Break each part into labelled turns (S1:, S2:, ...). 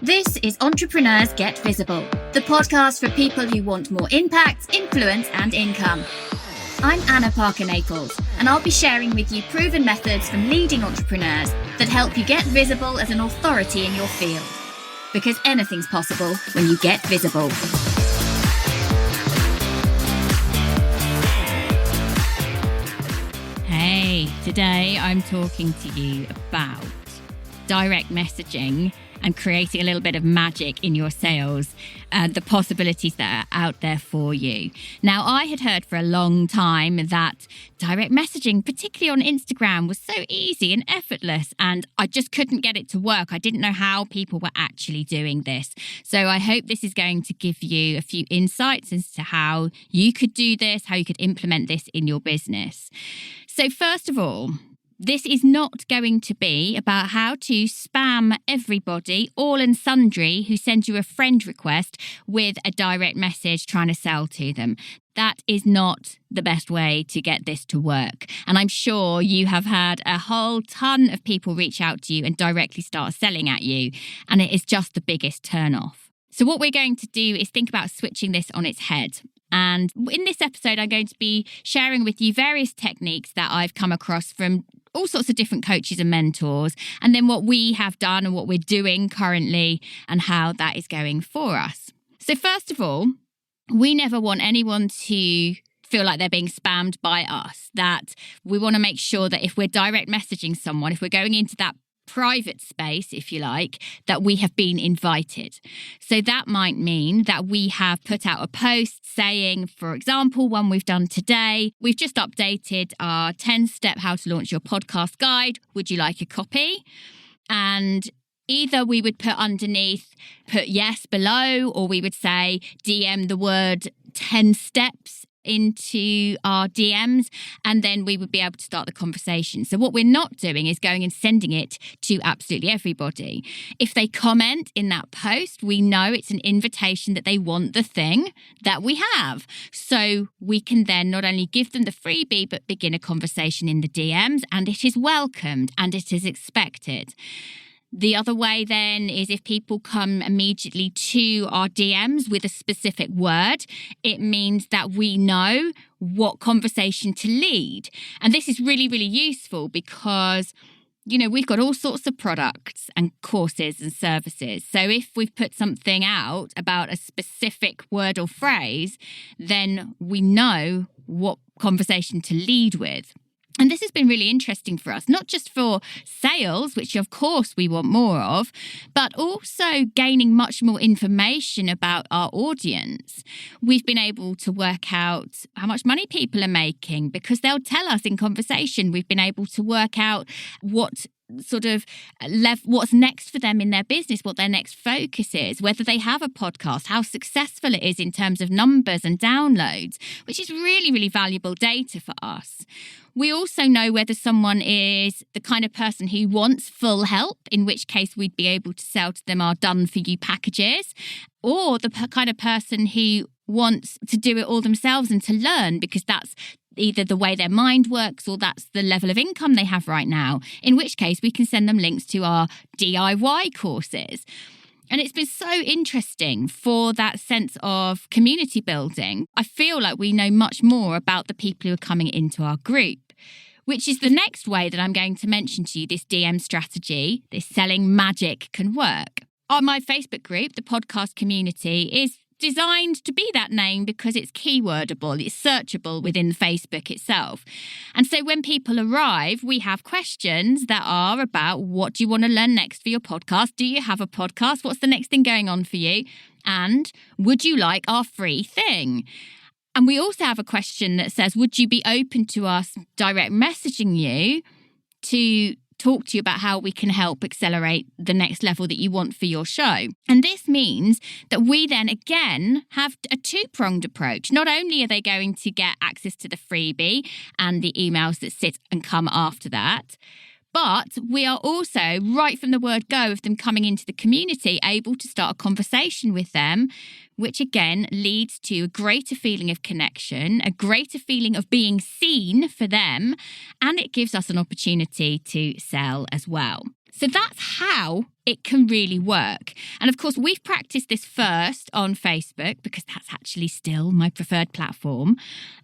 S1: This is Entrepreneurs Get Visible, the podcast for people who want more impact, influence, and income. I'm Anna Parker-Naples, and I'll be sharing with you proven methods from leading entrepreneurs that help you get visible as an authority in your field. Because anything's possible when you get visible.
S2: Hey, today I'm talking to you about direct messaging and creating a little bit of magic in your sales and the possibilities that are out there for you. Now, I had heard for a long time that direct messaging, particularly on Instagram, was so easy and effortless, and I just couldn't get it to work. I didn't know how people were actually doing this. So I hope this is going to give you a few insights as to how you could do this, how you could implement this in your business. So first of all, this is not going to be about how to spam everybody, all and sundry, who send you a friend request with a direct message trying to sell to them. That is not the best way to get this to work. And I'm sure you have had a whole ton of people reach out to you and directly start selling at you. And it is just the biggest turnoff. So what we're going to do is think about switching this on its head. And in this episode, I'm going to be sharing with you various techniques that I've come across from all sorts of different coaches and mentors, and then what we have done and what we're doing currently and how that is going for us. So first of all, we never want anyone to feel like they're being spammed by us. That we want to make sure that if we're direct messaging someone, if we're going into that private space, if you like, that we have been invited. So that might mean that we have put out a post saying, for example, one we've done today, we've just updated our 10-step how to launch your podcast guide. Would you like a copy? And either we would put underneath, put yes below, or we would say DM the word 10 steps into our DMs, and then we would be able to start the conversation. So what we're not doing is going and sending it to absolutely everybody. If they comment in that post, we know it's an invitation that they want the thing that we have. So we can then not only give them the freebie, but begin a conversation in the DMs, and it is welcomed and it is expected. The other way then is if people come immediately to our DMs with a specific word, it means that we know what conversation to lead. And this is really, really useful because, you know, we've got all sorts of products and courses and services. So if we've put something out about a specific word or phrase, then we know what conversation to lead with. And this has been really interesting for us, not just for sales, which of course we want more of, but also gaining much more information about our audience. We've been able to work out how much money people are making because they'll tell us in conversation. We've been able to work out what sort of what's next for them in their business, what their next focus is, whether they have a podcast, how successful it is in terms of numbers and downloads, which is really, really valuable data for us. We also know whether someone is the kind of person who wants full help, in which case we'd be able to sell to them our done-for-you packages, or the kind of person who wants to do it all themselves and to learn because that's either the way their mind works or that's the level of income they have right now, in which case we can send them links to our DIY courses. And it's been so interesting for that sense of community building. I feel like we know much more about the people who are coming into our group, which is the next way that I'm going to mention to you this DM strategy, this selling magic can work. On my Facebook group, the podcast community is designed to be that name because it's keywordable, it's searchable within Facebook itself. And so when people arrive, we have questions that are about what do you want to learn next for your podcast? Do you have a podcast? What's the next thing going on for you? And would you like our free thing? And we also have a question that says, would you be open to us direct messaging you to talk to you about how we can help accelerate the next level that you want for your show? And this means that we then again have a two-pronged approach. Not only are they going to get access to the freebie and the emails that sit and come after that, but we are also, right from the word go of them coming into the community, able to start a conversation with them, which again leads to a greater feeling of connection, a greater feeling of being seen for them, and it gives us an opportunity to sell as well. So that's how it can really work. And of course, we've practiced this first on Facebook because that's actually still my preferred platform.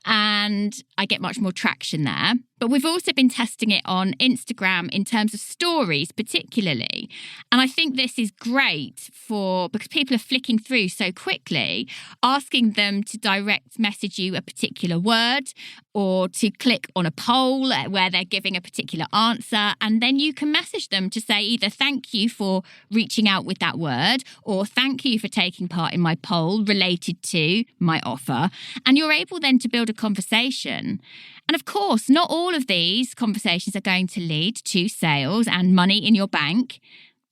S2: And I get much more traction there. But we've also been testing it on Instagram in terms of stories, particularly. And I think this is great because people are flicking through so quickly, asking them to direct message you a particular word or to click on a poll where they're giving a particular answer. And then you can message them to say either thank you for reaching out with that word or thank you for taking part in my poll related to my offer. And you're able then to build a conversation. And of course, not all of these conversations are going to lead to sales and money in your bank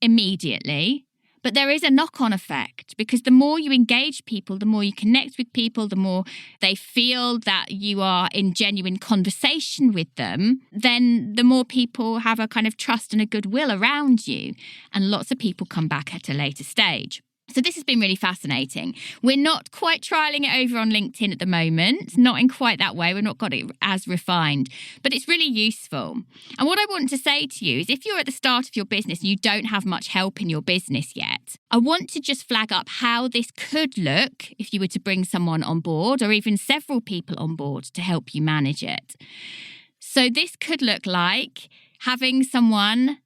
S2: immediately. But there is a knock-on effect because the more you engage people, the more you connect with people, the more they feel that you are in genuine conversation with them, then the more people have a kind of trust and a goodwill around you. And lots of people come back at a later stage. So this has been really fascinating. We're not quite trialling it over on LinkedIn at the moment, not in quite that way. We've not got it as refined, but it's really useful. And what I want to say to you is if you're at the start of your business and you don't have much help in your business yet, I want to just flag up how this could look if you were to bring someone on board or even several people on board to help you manage it. So this could look like having someone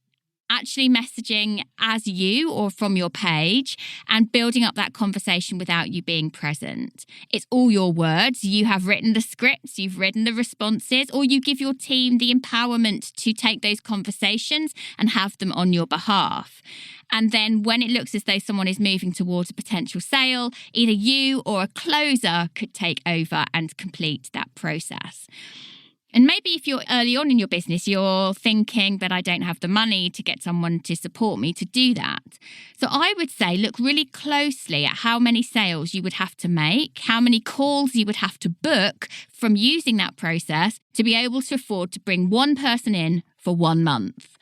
S2: actually messaging as you or from your page and building up that conversation without you being present. It's all your words. You have written the scripts, you've written the responses, or you give your team the empowerment to take those conversations and have them on your behalf. And then when it looks as though someone is moving towards a potential sale, either you or a closer could take over and complete that process. And maybe if you're early on in your business, you're thinking that I don't have the money to get someone to support me to do that. So I would say look really closely at how many sales you would have to make, how many calls you would have to book from using that process to be able to afford to bring one person in for 1 month.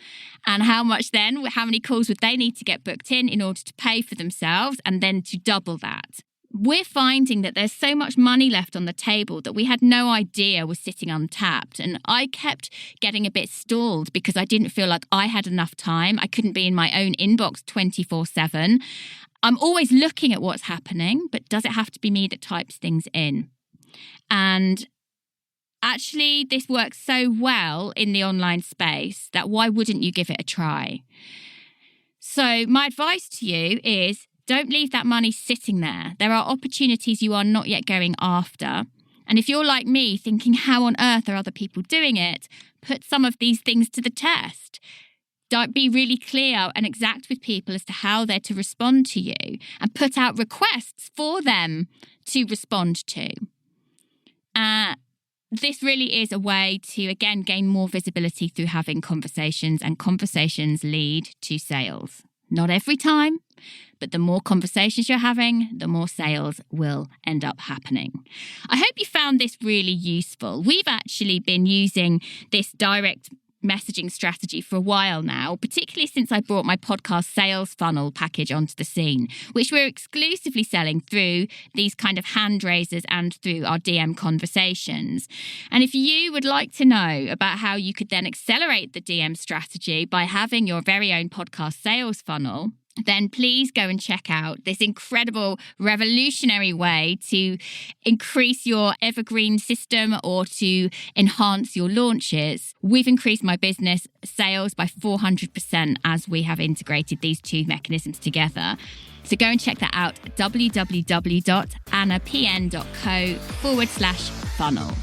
S2: And how many calls would they need to get booked in order to pay for themselves and then to double that. We're finding that there's so much money left on the table that we had no idea was sitting untapped. And I kept getting a bit stalled because I didn't feel like I had enough time. I couldn't be in my own inbox 24/7. I'm always looking at what's happening, but does it have to be me that types things in? And actually, this works so well in the online space that why wouldn't you give it a try? So my advice to you is, don't leave that money sitting there. There are opportunities you are not yet going after. And if you're like me, thinking, how on earth are other people doing it? Put some of these things to the test. Don't be really clear and exact with people as to how they're to respond to you and put out requests for them to respond to. This really is a way to, again, gain more visibility through having conversations, and conversations lead to sales. Not every time, but the more conversations you're having, the more sales will end up happening. I hope you found this really useful. We've actually been using this direct messaging strategy for a while now, particularly since I brought my podcast sales funnel package onto the scene, which we're exclusively selling through these kind of hand raisers and through our DM conversations. And if you would like to know about how you could then accelerate the DM strategy by having your very own podcast sales funnel, then please go and check out this incredible revolutionary way to increase your evergreen system or to enhance your launches. We've increased my business sales by 400% as we have integrated these two mechanisms together. So go and check that out, www.annapn.co/funnel.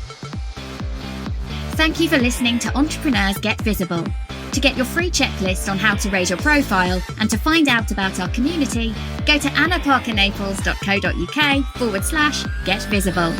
S1: Thank you for listening to Entrepreneurs Get Visible. To get your free checklist on how to raise your profile and to find out about our community, go to annaparkernaples.co.uk/get visible.